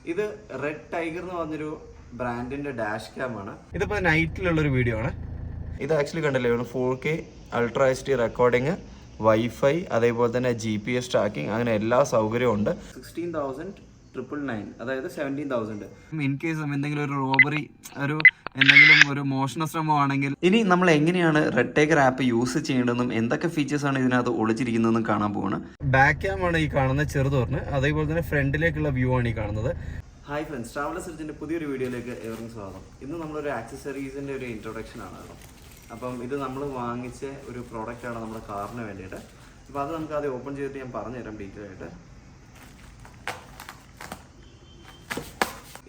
ഇത് red tiger എന്ന് പറഞ്ഞൊരു ബ്രാൻഡിന്റെ ഡാഷ് ക്യാം ആണ്. ഇതിപ്പോ നൈറ്റിലുള്ളൊരു വീഡിയോ ആണ്. ഇത് ആക്ച്വലി കണ്ടല്ലേ 4K ultra HD recording, wifi, അതേപോലെ തന്നെ GPS ട്രാക്കിംഗ്, അങ്ങനെ എല്ലാ സൗകര്യവും ഉണ്ട്. 16,999, അതായത് 17,000. ഇൻ കേസ് എന്തെങ്കിലും ഒരു റോബറി, എന്തെങ്കിലും ഒരു മോഷണ ശ്രമമാണെങ്കിൽ ഇനി നമ്മൾ എങ്ങനെയാണ് റെഡ് ടൈഗർ ആപ്പ് യൂസ് ചെയ്യേണ്ടതെന്നും എന്തൊക്കെ ഫീച്ചേഴ്സ് ആണ് ഇതിനകത്ത് ഒളിച്ചിരിക്കുന്നതെന്നും കാണാൻ പോവാണ്. ബാക്ക് ക്യാം ആണ് ഈ കാണുന്ന ചെറുതോറിന്, അതേപോലെ തന്നെ ഫ്രണ്ടിലേക്കുള്ള വ്യൂ ആണ് ഈ കാണുന്നത്. ഹായ് ഫ്രണ്ട്സ്, ട്രാവലർ സെർച്ചിന്റെ പുതിയൊരു വീഡിയോയിലേക്ക് ഏവർക്കും സ്വാഗതം. ഇന്ന് നമ്മളൊരു ആക്സസറീസിന്റെ ഒരു ഇൻട്രൊഡക്ഷൻ ആണ്. അപ്പം ഇത് നമ്മൾ വാങ്ങിച്ച ഒരു പ്രോഡക്റ്റ് ആണ് നമ്മുടെ കാറിന് വേണ്ടിയിട്ട്. അപ്പോൾ അത് നമുക്ക് ആദ്യം ഓപ്പൺ ചെയ്തിട്ട് ഞാൻ പറഞ്ഞുതരാം ഡീറ്റെയിൽ ആയിട്ട്.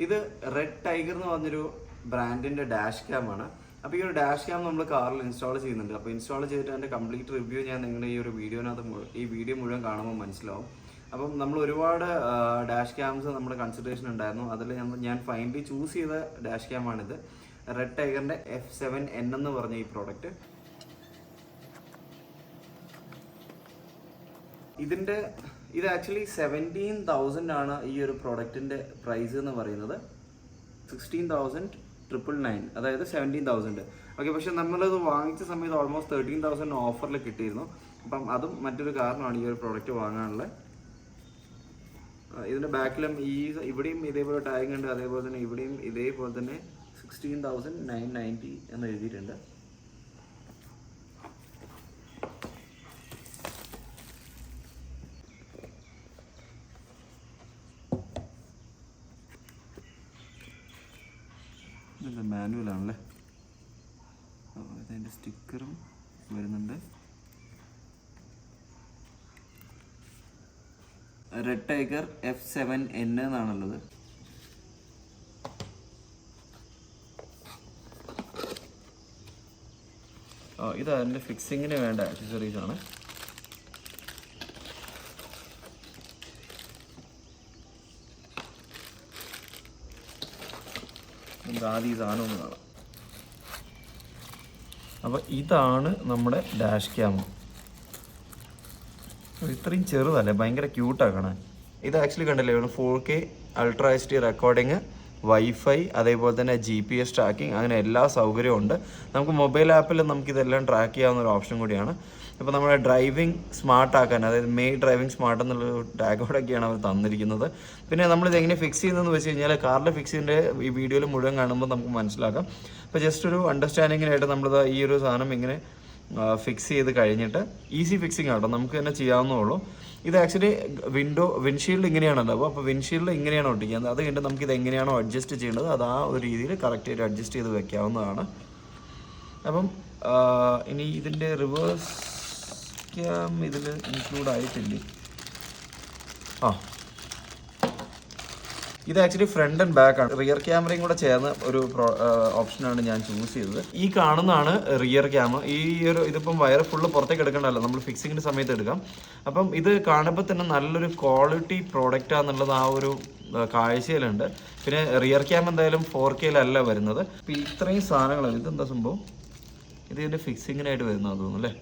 ഇത് റെഡ് ടൈഗർ എന്ന് പറഞ്ഞൊരു ബ്രാൻഡിന്റെ ഡാഷ് ക്യാം ആണ്. അപ്പോൾ ഈ ഒരു ഡാഷ് ക്യാം നമ്മൾ കാറിൽ ഇൻസ്റ്റാൾ ചെയ്യുന്നുണ്ട്. അപ്പോൾ ഇൻസ്റ്റാൾ ചെയ്തിട്ട് അതിൻ്റെ കംപ്ലീറ്റ് റിവ്യൂ ഞാൻ നിങ്ങളുടെ ഈ ഒരു വീഡിയോ മുഴുവൻ കാണുമ്പോൾ മനസ്സിലാവും. അപ്പം നമ്മൾ ഒരുപാട് ഡാഷ് ക്യാംസ് നമ്മുടെ കൺസിഡറേഷൻ ഉണ്ടായിരുന്നു. അതിൽ ഞാൻ ഫൈനലി ചൂസ് ചെയ്ത ഡാഷ് ക്യാമാണിത്. റെഡ് ടൈഗറിന്റെ F7N എന്ന് പറഞ്ഞ ഈ പ്രോഡക്റ്റ്. ഇത് ആക്ച്വലി 17,000 ആണ് ഈ ഒരു പ്രോഡക്റ്റിന്റെ പ്രൈസ് എന്ന് പറയുന്നത്. 16,999, അതായത് 17,000. ഓക്കെ, പക്ഷെ നമ്മളത് വാങ്ങിച്ച സമയത്ത് ഓൾമോസ്റ്റ് 13,000 ഓഫറിൽ കിട്ടിയിരുന്നു. അപ്പം അതും മറ്റൊരു കാരണമാണ് ഈ ഒരു പ്രോഡക്റ്റ് വാങ്ങാനുള്ളത്. ഇതിന്റെ ബാക്കിലും ഇവിടെയും ഇതേപോലെ ടാഗ് ഉണ്ട്, അതേപോലെ തന്നെ ഇവിടെയും ഇതേപോലെ തന്നെ 16,990 എന്ന് എഴുതിയിട്ടുണ്ട്. ഇതെന്താ മാനുവലാണല്ലേ. അതിൻ്റെ സ്റ്റിക്കറും വരുന്നുണ്ട്. Red tiger F7N എന്നാണുള്ളത്. ഇത് അതിൻ്റെ ഫിക്സിങ്ങിന് വേണ്ട ആക്സസറീസ് ആണ്. ആദ്യം ഈ സാധനം ഒന്ന് കാണാം. അപ്പോൾ ഇതാണ് നമ്മുടെ ഡാഷ് ക്യാം. ഇത്രയും ചെറുതല്ലേ, ഭയങ്കര ക്യൂട്ടാണ് കാണാൻ. ഇത് ആക്ച്വലി കണ്ടല്ലേ 4K ultra HD recording, wifi, അതേപോലെ തന്നെ GPS ട്രാക്കിംഗ്, അങ്ങനെ എല്ലാ സൗകര്യവും ഉണ്ട്. നമുക്ക് മൊബൈൽ ആപ്പിൽ നമുക്കിതെല്ലാം ട്രാക്ക് ചെയ്യാവുന്ന ഒരു ഓപ്ഷൻ കൂടിയാണ്. ഇപ്പോൾ നമ്മുടെ ഡ്രൈവിംഗ് സ്മാർട്ട് ആക്കാൻ, അതായത് ഡ്രൈവിംഗ് സ്മാർട്ട് എന്നുള്ളൊരു ടാഗോടൊക്കെയാണ് അവർ തന്നിരിക്കുന്നത്. പിന്നെ നമ്മളിത് എങ്ങനെ ഫിക്സ് ചെയ്യുന്നതെന്ന് വെച്ച് കഴിഞ്ഞാൽ കാറിലെ ഫിക്സിൻ്റെ ഈ വീഡിയോയിൽ മുഴുവൻ കാണുമ്പോൾ നമുക്ക് മനസ്സിലാക്കാം. അപ്പോൾ ജസ്റ്റ് ഒരു അണ്ടർസ്റ്റാൻഡിങ്ങിനായിട്ട് നമ്മളിത് ഈ ഒരു സാധനം ഇങ്ങനെ ഫിക്സ് ചെയ്ത് കഴിഞ്ഞിട്ട് ഈസി ഫിക്സിങ് ആട്ടോ, നമുക്ക് തന്നെ ചെയ്യാവുന്നതുള്ളൂ. ഇത് ആക്ച്വലി വിൻഷീൽഡ് ഇങ്ങനെയാണല്ലോ, അപ്പോൾ വിൻഷീൽഡ് ഇങ്ങനെയാണ് ഒട്ടിക്കുന്നത്. അത് കഴിഞ്ഞിട്ട് നമുക്കിത് എങ്ങനെയാണോ അഡ്ജസ്റ്റ് ചെയ്യേണ്ടത് അത് ആ ഒരു രീതിയിൽ കറക്റ്റായിട്ട് അഡ്ജസ്റ്റ് ചെയ്ത് വെക്കാവുന്നതാണ്. അപ്പം ഇനി ഇതിൻ്റെ റിവേഴ്സ് ക്യാം ഇതിൽ ഇൻക്ലൂഡ് ആയിട്ടില്ലേ? ഇത് ആക്ച്വലി ഫ്രണ്ട് ആൻഡ് ബാക്ക് ആണ്. റിയർ ക്യാമറയും കൂടെ ചേർന്ന ഒരു ഓപ്ഷനാണ് ഞാൻ ചൂസ് ചെയ്തത്. ഈ കാണുന്നതാണ് റിയർ ക്യാമ. ഇതിപ്പം വയർ ഫുള്ള് പുറത്തേക്ക് എടുക്കണ്ടല്ലോ, നമ്മൾ ഫിക്സിങ്ങിൻ്റെ സമയത്ത് എടുക്കാം. അപ്പം ഇത് കാണുമ്പോൾ തന്നെ നല്ലൊരു ക്വാളിറ്റി പ്രോഡക്റ്റാന്നുള്ളത് ആ ഒരു കാഴ്ചയിലുണ്ട്. പിന്നെ റിയർ ക്യാം എന്തായാലും 4Kയിലല്ല വരുന്നത്. ഇപ്പം ഇത്രയും സാധനങ്ങളാണ്. ഇതെന്താ സംഭവം? ഇതിൻ്റെ ഫിക്സിങ്ങിനായിട്ട് വരുന്നത് തോന്നുന്നു അല്ലേ.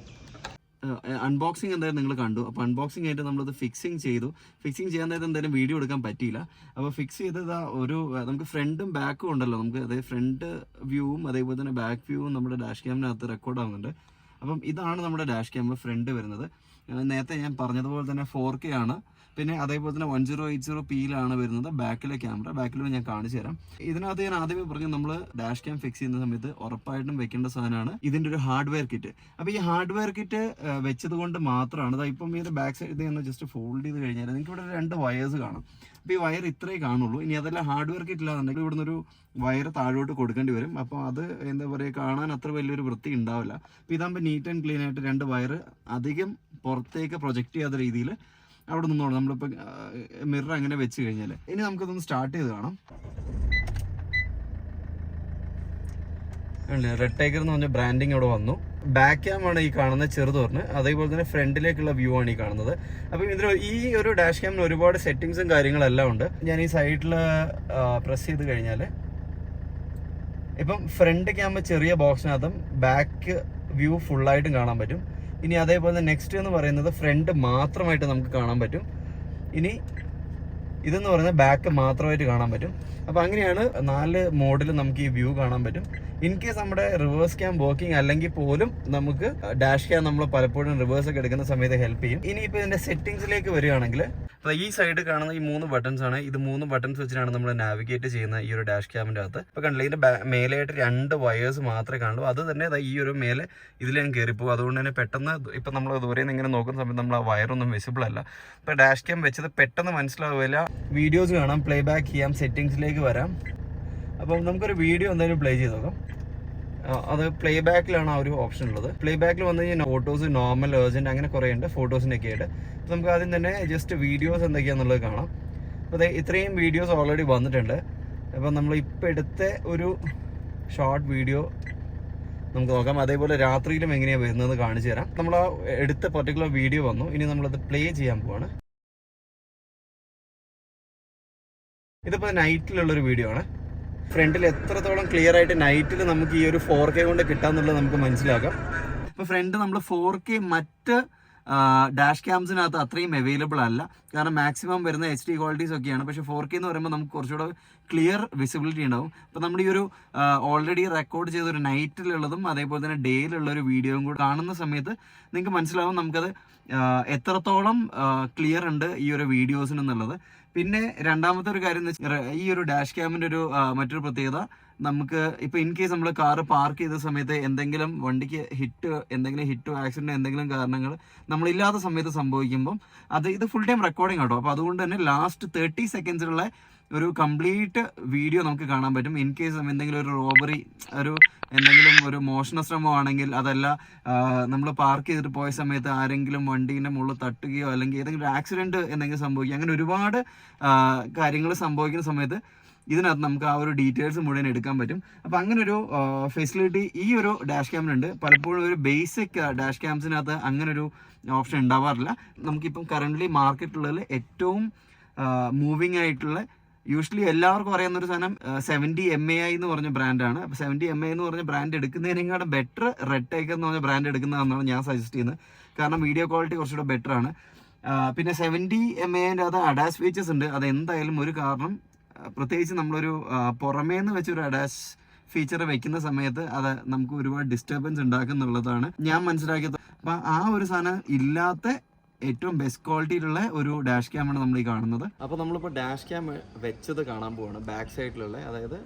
അൺബോക്സിങ് എന്തായാലും നിങ്ങൾ കണ്ടു. അപ്പോൾ അൺബോക്സിങ് ആയിട്ട് നമ്മളത് ഫിക്സിങ് ചെയ്തു. ഫിക്സിങ് ചെയ്യാൻ നേരത്തെ എന്തായാലും വീഡിയോ എടുക്കാൻ പറ്റിയില്ല. അപ്പോൾ ഫിക്സ് ചെയ്തത് നമുക്ക് ഫ്രണ്ടും ബാക്കും ഉണ്ടല്ലോ, നമുക്ക് അതായത് ഫ്രണ്ട് വ്യൂവും അതേപോലെ തന്നെ ബാക്ക് വ്യൂവും നമ്മുടെ ഡാഷ് ക്യാമിനകത്ത് റെക്കോർഡ് ആവുന്നുണ്ട്. അപ്പം ഇതാണ് നമ്മുടെ ഡാഷ് ക്യാമ ഫ്രണ്ട് വരുന്നത്. നേരത്തെ ഞാൻ പറഞ്ഞതുപോലെ തന്നെ 4K ആണ്. പിന്നെ അതേപോലെ തന്നെ 1080p വരുന്നത് ബാക്കിലെ ക്യാമറ. ബാക്കിൽ ഞാൻ കാണിച്ചു തരാം. ഇതിനകത്ത് ഞാൻ ആദ്യമേ പറഞ്ഞു, നമ്മൾ ഡാഷ് ക്യാം ഫിക്സ് ചെയ്യുന്ന സമയത്ത് ഉറപ്പായിട്ടും വെക്കേണ്ട സാധനമാണ് ഇതിൻ്റെ ഒരു ഹാർഡ്വെയർ കിറ്റ്. അപ്പോൾ ഈ ഹാർഡ്വെയർ കിറ്റ് വെച്ചത് കൊണ്ട് മാത്രമാണ് ഇപ്പം ഈ ബാക്ക് സൈഡ് ഒന്ന് ജസ്റ്റ് ഫോൾഡ് ചെയ്ത് കഴിഞ്ഞാൽ നിങ്ങൾക്ക് ഇവിടെ 2 വയേഴ്സ് കാണാം. അപ്പോൾ ഈ വയർ ഇത്രേ കാണുള്ളൂ. ഇനി അതെല്ലാം ഹാർഡ്വെയർ കിറ്റ് ഇല്ലാന്നുണ്ടെങ്കിൽ ഇവിടുന്ന് ഒരു വയർ താഴോട്ട് കൊടുക്കേണ്ടി വരും. അപ്പോൾ അത് എന്താ പറയുക, കാണാൻ അത്ര വലിയൊരു വൃത്തി ഉണ്ടാവില്ല. അപ്പോൾ ഇതാകുമ്പോൾ നീറ്റ് ആൻഡ് ക്ലീൻ ആയിട്ട് 2 വയർ അധികം പുറത്തേക്ക് പ്രൊജക്റ്റ് ചെയ്യാത്ത രീതിയിൽ അവിടെ നിന്നോളൂ. നമ്മളിപ്പോൾ മിറർ അങ്ങനെ വെച്ച് കഴിഞ്ഞാൽ ഇനി നമുക്കതൊന്ന് സ്റ്റാർട്ട് ചെയ്ത് കാണാം. റെഡ് ടൈഗർ എന്ന് പറഞ്ഞ ബ്രാൻഡിങ് അവിടെ വന്നു. ബാക്ക് ക്യാം ആണ് ഈ കാണുന്ന ചെറുതോറിന്, അതേപോലെ തന്നെ ഫ്രണ്ടിലേക്കുള്ള വ്യൂ ആണ് ഈ കാണുന്നത്. അപ്പം ഇതിന് ഈ ഒരു ഡാഷ് ക്യാമിന് ഒരുപാട് സെറ്റിങ്സും കാര്യങ്ങളെല്ലാം ഉണ്ട്. ഞാൻ ഈ സൈഡിൽ പ്രസ് ചെയ്ത് കഴിഞ്ഞാൽ ഇപ്പം ഫ്രണ്ട് ക്യാമ ചെറിയ ബോക്സിനകത്തും ബാക്ക് വ്യൂ ഫുള്ളായിട്ടും കാണാൻ പറ്റും. ഇനി അതേപോലെ നെക്സ്റ്റ് എന്ന് പറയുന്നത് ഫ്രണ്ട് മാത്രമായിട്ട് നമുക്ക് കാണാൻ പറ്റും. ഇനി ഇതെന്ന് പറയുന്നത് ബാക്ക് മാത്രമായിട്ട് കാണാൻ പറ്റും. അപ്പോൾ അങ്ങനെയാണ് 4 മോഡിൽ നമുക്ക് ഈ വ്യൂ കാണാൻ പറ്റും. ഇൻ കേസ് നമ്മുടെ റിവേഴ്സ് ക്യാം വർക്കിംഗ് അല്ലെങ്കിൽ പോലും നമുക്ക് ഡാഷ് ക്യാം നമ്മൾ പലപ്പോഴും റിവേഴ്സ് ഒക്കെ എടുക്കുന്ന സമയത്ത് ഹെൽപ്പ് ചെയ്യും. ഇനിയിപ്പോൾ ഇതിൻ്റെ സെറ്റിംഗ്സിലേക്ക് വരികയാണെങ്കിൽ അപ്പോൾ ഈ സൈഡ് കാണുന്ന ഈ 3 ബട്ടൺസ് ആണ്. ഇത് 3 ബട്ടൺസ് വെച്ചിട്ടാണ് നമ്മൾ നാവിഗേറ്റ് ചെയ്യുന്ന ഈ ഒരു ഡാഷ് ക്യാമിൻ്റെ അകത്ത്. ഇപ്പോൾ കണ്ടില്ല, ഇതിൻ്റെ മേലെയായിട്ട് 2 വയേഴ്സ് മാത്രമേ കാണുള്ളൂ. അത് തന്നെ ഈ ഒരു മേലെ ഇതിലേക്ക് കയറിപ്പോകും. അതുകൊണ്ട് തന്നെ പെട്ടെന്ന് ഇപ്പം നമ്മൾ ദൂരെ നിന്ന് ഇങ്ങനെ നോക്കുന്ന സമയത്ത് നമ്മൾ ആ വയറൊന്നും വിസിബിൾ അല്ല. ഇപ്പോൾ ഡാഷ് ക്യാം വെച്ചത് പെട്ടെന്ന് മനസ്സിലാവില്ല. വീഡിയോസ് കാണാം, പ്ലേ ബാക്ക് ചെയ്യാം, സെറ്റിങ്സിലേക്ക് വരാം. അപ്പം നമുക്കൊരു വീഡിയോ എന്തായാലും പ്ലേ ചെയ്ത് നോക്കാം. അത് പ്ലേ ബാക്കിലാണ് ആ ഒരു ഓപ്ഷൻ ഉള്ളത്. പ്ലേ ബാക്കിൽ വന്നു കഴിഞ്ഞാൽ ഫോട്ടോസ്, നോർമൽ, ഏർജൻറ്റ് അങ്ങനെ കുറേ ഉണ്ട് ഫോട്ടോസിനൊക്കെ ആയിട്ട്. അപ്പോൾ നമുക്ക് ആദ്യം തന്നെ ജസ്റ്റ് വീഡിയോസ് എന്തൊക്കെയാണെന്നുള്ളത് കാണാം. അപ്പോൾ ഇത്രയും വീഡിയോസ് ഓൾറെഡി വന്നിട്ടുണ്ട്. അപ്പോൾ നമ്മളിപ്പോൾ എടുത്ത ഒരു ഷോർട്ട് വീഡിയോ നമുക്ക് നോക്കാം. അതേപോലെ രാത്രിയിലും എങ്ങനെയാണ് വരുന്നത് കാണിച്ചു തരാം. നമ്മൾ ആ എടുത്ത പർട്ടിക്കുലർ വീഡിയോ വന്നു. ഇനി നമ്മളത് പ്ലേ ചെയ്യാൻ പോവാണ്. ഇതിപ്പോൾ നൈറ്റിലുള്ളൊരു വീഡിയോ ആണ്. ഫ്രണ്ടിൽ എത്രത്തോളം ക്ലിയർ ആയിട്ട് നൈറ്റിൽ നമുക്ക് ഈ ഒരു 4K കൊണ്ട് കിട്ടാന്നുള്ളത് നമുക്ക് മനസ്സിലാക്കാം. ഇപ്പോൾ ഫ്രണ്ട് നമ്മൾ 4K മറ്റ് ഡാഷ് ക്യാംസിനകത്ത് അത്രയും അവൈലബിൾ അല്ല. കാരണം മാക്സിമം വരുന്ന HD ക്വാളിറ്റീസ് ഒക്കെയാണ്. പക്ഷേ 4K എന്ന് പറയുമ്പോൾ നമുക്ക് കുറച്ചുകൂടെ ക്ലിയർ വിസിബിലിറ്റി ഉണ്ടാവും. അപ്പോൾ നമ്മുടെ ഈ ഒരു ഓൾറെഡി റെക്കോർഡ് ചെയ്ത ഒരു നൈറ്റിലുള്ളതും അതേപോലെ തന്നെ ഡേയിലുള്ളൊരു വീഡിയോയും കൂടെ കാണുന്ന സമയത്ത് നിങ്ങൾക്ക് മനസ്സിലാവും നമുക്കത് എത്രത്തോളം ക്ലിയർ ഉണ്ട് ഈ ഒരു വീഡിയോസിനെന്നുള്ളത്. പിന്നെ രണ്ടാമത്തെ ഒരു കാര്യം എന്ന് വെച്ചാൽ ഈ ഒരു ഡാഷ് ക്യാമിൻ്റെ ഒരു മറ്റൊരു പ്രത്യേകത, നമുക്ക് ഇപ്പോൾ ഇൻ കേസ് നമ്മൾ കാറ് പാർക്ക് ചെയ്ത സമയത്ത് എന്തെങ്കിലും വണ്ടിക്ക് എന്തെങ്കിലും ഹിറ്റോ ആക്സിഡൻറ്റോ എന്തെങ്കിലും കാരണങ്ങൾ നമ്മളില്ലാത്ത സമയത്ത് സംഭവിക്കുമ്പം ഇത് ഫുൾ ടൈം റെക്കോർഡിംഗ് ആട്ടോ. അപ്പോൾ അതുകൊണ്ട് തന്നെ ലാസ്റ്റ് 30 സെക്കൻഡ്സിലുള്ള ഒരു കംപ്ലീറ്റ് വീഡിയോ നമുക്ക് കാണാൻ പറ്റും. ഇൻ കേസ് എന്തെങ്കിലും ഒരു റോബറി, എന്തെങ്കിലും ഒരു മോഷണ ശ്രമമാണെങ്കിൽ, അതല്ല നമ്മൾ പാർക്ക് ചെയ്തിട്ട് പോയ സമയത്ത് ആരെങ്കിലും വണ്ടീൻ്റെ മുകളിൽ തട്ടുകയോ അല്ലെങ്കിൽ ഏതെങ്കിലും ഒരു ആക്സിഡൻറ്റ് എന്തെങ്കിലും സംഭവിക്കുക, അങ്ങനെ ഒരുപാട് കാര്യങ്ങൾ സംഭവിക്കുന്ന സമയത്ത് ഇതിനകത്ത് നമുക്ക് ആ ഒരു ഡീറ്റെയിൽസ് മുഴുവൻ എടുക്കാൻ പറ്റും. അപ്പോൾ അങ്ങനെ ഒരു ഫെസിലിറ്റി ഈ ഒരു ഡാഷ് ക്യാമിനുണ്ട്. പലപ്പോഴും ഒരു ബേസിക് ഡാഷ് ക്യാംസിനകത്ത് അങ്ങനെ ഒരു ഓപ്ഷൻ ഉണ്ടാവാറില്ല. നമുക്കിപ്പം കറൻ്റ്ലി മാർക്കറ്റിലുള്ളതിൽ ഏറ്റവും മൂവിങ് ആയിട്ടുള്ള, യൂഷ്വലി എല്ലാവർക്കും അറിയാവുന്നൊരു സാധനം 70 mAI എന്ന് പറഞ്ഞ ബ്രാൻഡാണ്. അപ്പോൾ 70 mAI എന്ന് പറഞ്ഞ ബ്രാൻഡ് എടുക്കുന്നതിനേക്കാളും ബെറ്റർ റെഡ്ടൈഗർ എന്ന് പറഞ്ഞ ബ്രാൻഡ് എടുക്കുന്നതെന്നാണ് ഞാൻ സജസ്റ്റ് ചെയ്യുന്നത്. കാരണം വീഡിയോ ക്വാളിറ്റി കുറച്ചുകൂടെ ബെറ്റർ ആണ്. പിന്നെ 70 mAIൻ്റെ അത് അഡാസ് ഫീച്ചേഴ്സ് ഉണ്ട്. അതെന്തായാലും ഒരു കാരണം, പ്രത്യേകിച്ച് നമ്മളൊരു പുറമേന്ന് വെച്ചൊരു അഡാസ് ഫീച്ചർ വെക്കുന്ന സമയത്ത് അത് നമുക്ക് ഒരുപാട് ഡിസ്റ്റർബൻസ് ഉണ്ടാക്കുന്നുള്ളതാണ് ഞാൻ മനസ്സിലാക്കിയത്. അപ്പം ആ ഒരു സാധനം ഇല്ലാത്ത ഏറ്റവും ബെസ്റ്റ് ക്വാളിറ്റിയിലുള്ള ഒരു ഡാഷ് ക്യാമാണ് നമ്മൾ ഈ കാണുന്നത്. അപ്പോൾ നമ്മളിപ്പോൾ ഡാഷ് ക്യാം വെച്ചത് കാണാൻ പോവാണ്. ബാക്ക് സൈഡിലുള്ള, അതായത്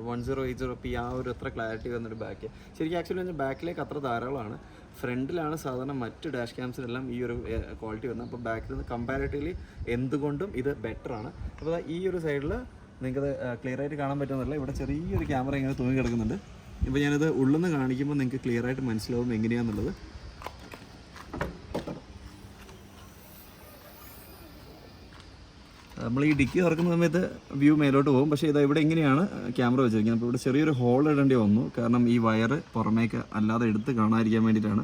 1080p ആ ഒരു എത്ര ക്ലാരിറ്റി വന്നൊരു ബാക്ക്. ശരിക്കും ആക്ച്വലി പറഞ്ഞാൽ ബാക്കിലേക്ക് അത്ര ധാരാളമാണ്. ഫ്രണ്ടിലാണ് സാധാരണ മറ്റ് ഡാഷ് ക്യാംസിനെല്ലാം ഈ ഒരു ക്വാളിറ്റി വരുന്നത്. അപ്പോൾ ബാക്കിൽ നിന്ന് കമ്പാരിറ്റീവ്ലി എന്തുകൊണ്ടും ഇത് ബെറ്ററാണ്. അപ്പോൾ ഈ ഒരു സൈഡിൽ നിങ്ങൾക്കത് ക്ലിയർ ആയിട്ട് കാണാൻ പറ്റുന്നില്ല. ഇവിടെ ചെറിയൊരു ക്യാമറ ഇങ്ങനെ തൂങ്ങി കിടക്കുന്നുണ്ട്. ഇപ്പോൾ ഞാനത് ഉള്ളിൽ നിന്ന് കാണിക്കുമ്പോൾ നിങ്ങൾക്ക് ക്ലിയർ ആയിട്ട് മനസ്സിലാവും എങ്ങനെയാണെന്നുള്ളത്. നമ്മൾ ഈ ഡിക്കി തുറക്കുന്ന സമയത്ത് വ്യൂ മേലോട്ട് പോകും. പക്ഷേ ഇതാ ഇവിടെ ഇങ്ങനെയാണ് ക്യാമറ വെച്ചിരിക്കുന്നത്. അപ്പോൾ ഇവിടെ ചെറിയൊരു ഹോൾ ഇടേണ്ടി വന്നു. കാരണം ഈ വയർ പുറമേക്ക് അല്ലാതെ എടുത്ത് കാണാതിരിക്കാൻ വേണ്ടിയിട്ടാണ്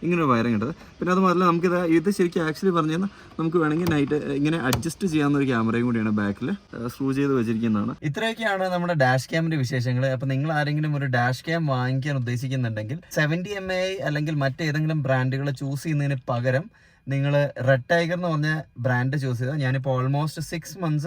ഇങ്ങനെ ഒരു വയറിങ് ഇട്ടത്. പിന്നെ അത് മാത്രമല്ല ഇത് ശരിക്കും ആക്ച്വലി പറഞ്ഞു കഴിഞ്ഞാൽ നമുക്ക് വേണമെങ്കിൽ നൈറ്റ് ഇങ്ങനെ അഡ്ജസ്റ്റ് ചെയ്യാവുന്ന ഒരു ക്യാമറയും കൂടിയാണ് ബാക്കിൽ സ്ക്രൂ ചെയ്ത് വെച്ചിരിക്കുന്നതാണ്. ഇത്രയൊക്കെയാണ് നമ്മുടെ ഡാഷ് ക്യാമിൻ്റെ വിശേഷങ്ങൾ. അപ്പോൾ നിങ്ങൾ ആരെങ്കിലും ഒരു ഡാഷ് ക്യാം വാങ്ങിക്കാൻ ഉദ്ദേശിക്കുന്നുണ്ടെങ്കിൽ 70 mAI അല്ലെങ്കിൽ മറ്റേതെങ്കിലും ബ്രാൻഡുകൾ ചൂസ് ചെയ്യുന്നതിന് പകരം നിങ്ങൾ റെഡ്ടൈഗർ എന്ന് പറഞ്ഞ ബ്രാൻഡ് ചൂസ് ചെയ്താൽ, ഞാനിപ്പോൾ ഓൾമോസ്റ്റ് 6 months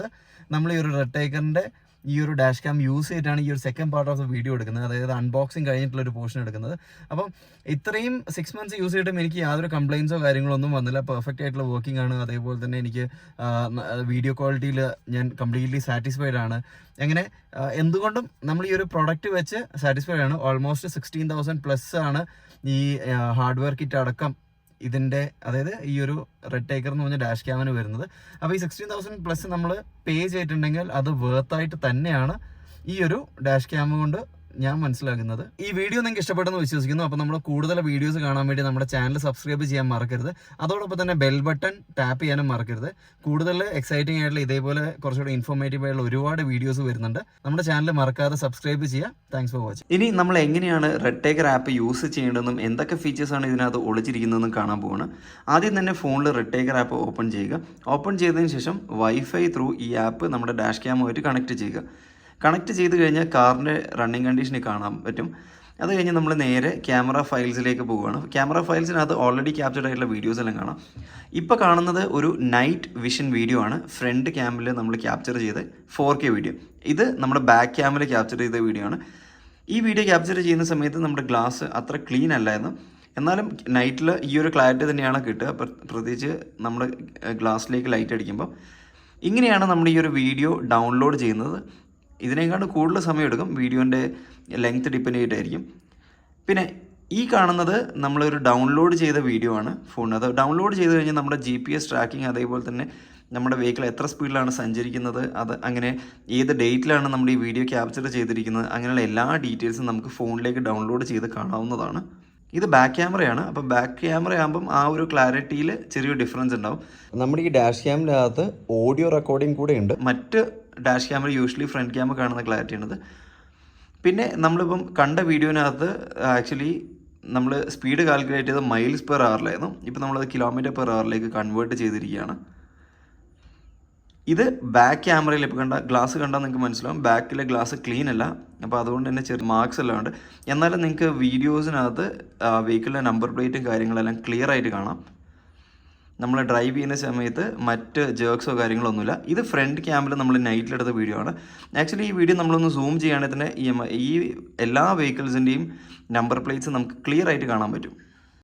നമ്മൾ ഈ ഒരു റെഡ്ടൈഗറിൻ്റെ ഈ ഒരു ഡാഷ് ക്യാം യൂസ് ചെയ്തിട്ടാണ് ഈ ഒരു second part of the video എടുക്കുന്നത്, അതായത് അൺബോക്സിങ് കഴിഞ്ഞിട്ടുള്ള ഒരു പോർഷൻ എടുക്കുന്നത്. അപ്പം ഇത്രയും 6 months യൂസ് ചെയ്തിട്ടും എനിക്ക് യാതൊരു കംപ്ലയിൻസോ കാര്യങ്ങളോ ഒന്നും വന്നില്ല. പെർഫെക്റ്റ് ആയിട്ടുള്ള വർക്കിംഗ് ആണ്. അതേപോലെ തന്നെ എനിക്ക് വീഡിയോ ക്വാളിറ്റിയിൽ ഞാൻ കംപ്ലീറ്റ്ലി സാറ്റിസ്ഫൈഡ് ആണ്. അങ്ങനെ എന്തുകൊണ്ടും നമ്മൾ ഈ ഒരു പ്രൊഡക്റ്റ് വെച്ച് സാറ്റിസ്ഫൈഡ് ആണ്. ഓൾമോസ്റ്റ് 16,000+ ആണ് ഈ ഹാർഡ്വെയർ കിറ്റ് അടക്കം ഇതിൻ്റെ, അതായത് ഈ ഒരു റെഡ്ടൈഗർ എന്ന് പറഞ്ഞ ഡാഷ് ക്യാമിന് വരുന്നത്. അപ്പോൾ ഈ 16,000+ നമ്മൾ പേ ചെയ്തിട്ടുണ്ടെങ്കിൽ അത് വേർത്തായിട്ട് തന്നെയാണ് ഈ ഒരു ഡാഷ് ക്യാമ് കൊണ്ട് ഞാൻ മനസ്സിലാക്കുന്നത്. ഈ വീഡിയോ നിങ്ങൾക്ക് ഇഷ്ടപ്പെട്ടെന്ന് വിശ്വസിക്കുന്നു. അപ്പോൾ നമ്മൾ കൂടുതൽ വീഡിയോസ് കാണാൻ വേണ്ടി നമ്മുടെ ചാനൽ സബ്സ്ക്രൈബ് ചെയ്യാൻ മറക്കരുത്. അതോടൊപ്പം തന്നെ ബെൽ ബട്ടൺ ടാപ്പ് ചെയ്യാനും മറക്കരുത്. കൂടുതൽ എക്സൈറ്റിംഗ് ആയിട്ടുള്ള ഇതേപോലെ കുറച്ചുകൂടി ഇൻഫോർമേറ്റീവ് ആയിട്ടുള്ള ഒരുപാട് വീഡിയോസ് വരുന്നുണ്ട്. നമ്മുടെ ചാനൽ മറക്കാതെ സബ്സ്ക്രൈബ് ചെയ്യുക. Thanks for watching. ഇനി നമ്മൾ എങ്ങനെയാണ് റെഡ്ടൈഗർ ആപ്പ് യൂസ് ചെയ്യേണ്ടതെന്നും എന്തൊക്കെ ഫീച്ചേഴ്സാണ് ഇതിനകത്ത് ഒളിച്ചിരിക്കുന്നതെന്നും കാണാൻ പോവാണ്. ആദ്യം തന്നെ ഫോണിൽ റെഡ്ടൈഗർ ആപ്പ് ഓപ്പൺ ചെയ്യുക. ഓപ്പൺ ചെയ്തതിന് ശേഷം വൈഫൈ ത്രൂ ഈ ആപ്പ് നമ്മുടെ ഡാഷ് ക്യാമുമായിട്ട് കണക്ട് ചെയ്യുക. കണക്ട് ചെയ്ത് കഴിഞ്ഞാൽ കാറിൻ്റെ റണ്ണിങ് കണ്ടീഷനിൽ കാണാൻ പറ്റും. അത് കഴിഞ്ഞ് നമ്മൾ നേരെ ക്യാമറ ഫയൽസിലേക്ക് പോവുകയാണ്. ക്യാമറ ഫയൽസിനകത്ത് ഓൾറെഡി ക്യാപ്ചർഡ് ആയിട്ടുള്ള വീഡിയോസ് എല്ലാം കാണാം. ഇപ്പോൾ കാണുന്നത് ഒരു നൈറ്റ് വിഷൻ വീഡിയോ ആണ്. ഫ്രണ്ട് ക്യാമിൽ നമ്മൾ ക്യാപ്ചർ ചെയ്ത് 4K വീഡിയോ. ഇത് നമ്മുടെ ബാക്ക് ക്യാമിൽ ക്യാപ്ചർ ചെയ്ത വീഡിയോ ആണ്. ഈ വീഡിയോ ക്യാപ്ചർ ചെയ്യുന്ന സമയത്ത് നമ്മുടെ ഗ്ലാസ് അത്ര ക്ലീൻ അല്ലായിരുന്നു. എന്നാലും നൈറ്റിൽ ഈ ഒരു ക്ലാരിറ്റി തന്നെയാണ് കിട്ടുക, പ്രത്യേകിച്ച് നമ്മുടെ ഗ്ലാസ്സിലേക്ക് ലൈറ്റ് അടിക്കുമ്പോൾ. ഇങ്ങനെയാണ് നമ്മൾ ഈ ഒരു വീഡിയോ ഡൗൺലോഡ് ചെയ്യുന്നത്. ഇതിനേക്കാളും കൂടുതൽ സമയം എടുക്കും, വീഡിയോൻ്റെ ലെങ്ത് ഡിപ്പെൻഡ് ചെയ്തിട്ടായിരിക്കും. പിന്നെ ഈ കാണുന്നത് നമ്മളൊരു ഡൗൺലോഡ് ചെയ്ത വീഡിയോ ആണ് ഫോണിൽ. അത് ഡൗൺലോഡ് ചെയ്ത് കഴിഞ്ഞാൽ നമ്മുടെ GPS ട്രാക്കിംഗ്, അതേപോലെ തന്നെ നമ്മുടെ വെഹിക്കിൾ എത്ര സ്പീഡിലാണ് സഞ്ചരിക്കുന്നത്, അത് അങ്ങനെ ഏത് ഡേറ്റിലാണ് നമ്മൾ ഈ വീഡിയോ ക്യാപ്ചർ ചെയ്തിരിക്കുന്നത്, അങ്ങനെയുള്ള എല്ലാ ഡീറ്റെയിൽസും നമുക്ക് ഫോണിലേക്ക് ഡൗൺലോഡ് ചെയ്ത് കാണാവുന്നതാണ്. ഇത് ബാക്ക് ക്യാമറയാണ്. അപ്പോൾ ബാക്ക് ക്യാമറ ആകുമ്പം ആ ഒരു ക്ലാരിറ്റിയിൽ ചെറിയൊരു ഡിഫറൻസ് ഉണ്ടാവും. നമ്മുടെ ഈ ഡാഷ് ക്യാമിനകത്ത് ഓഡിയോ റെക്കോർഡിംഗ് കൂടെ ഉണ്ട്. മറ്റ് dash camera usually front camera കാണുന്ന ക്ലാരിറ്റിയാണിത്. പിന്നെ നമ്മളിപ്പം കണ്ട വീഡിയോനകത്ത് ആക്ച്വലി നമ്മൾ സ്പീഡ് കാൽക്കുലേറ്റ് ചെയ്ത് മൈൽസ് പെർ അവറിലായിരുന്നു. ഇപ്പോൾ നമ്മളത് കിലോമീറ്റർ പെർ അവറിലേക്ക് കൺവേർട്ട് ചെയ്തിരിക്കുകയാണ്. ഇത് ബാക്ക് ക്യാമറയിൽ ഇപ്പോൾ ഗ്ലാസ് കണ്ടാൽ നിങ്ങൾക്ക് മനസ്സിലാവും, ബാക്കിലെ ഗ്ലാസ് ക്ലീൻ അല്ല. അപ്പോൾ അതുകൊണ്ട് തന്നെ ചെറിയ മാർക്സ് എല്ലാം ഉണ്ട്. എന്നാലും നിങ്ങൾക്ക് വീഡിയോസിനകത്ത് വെഹിക്കിളിൻ്റെ നമ്പർ പ്ലേറ്റും കാര്യങ്ങളെല്ലാം ക്ലിയർ ആയിട്ട് കാണാം. നമ്മൾ ഡ്രൈവ് ചെയ്യുന്ന സമയത്ത് മറ്റ് ജേർക്സോ കാര്യങ്ങളൊന്നുമില്ല. ഇത് ഫ്രണ്ട് ക്യാമിൽ നമ്മൾ നൈറ്റിലെടുത്ത വീഡിയോ ആണ്. ആക്ച്വലി ഈ വീഡിയോ നമ്മളൊന്ന് സൂം ചെയ്യുകയാണെങ്കിൽ തന്നെ ഈ എല്ലാ വെഹിക്കിൾസിൻ്റെയും നമ്പർ പ്ലേറ്റ്സ് നമുക്ക് ക്ലിയർ ആയിട്ട് കാണാൻ പറ്റും.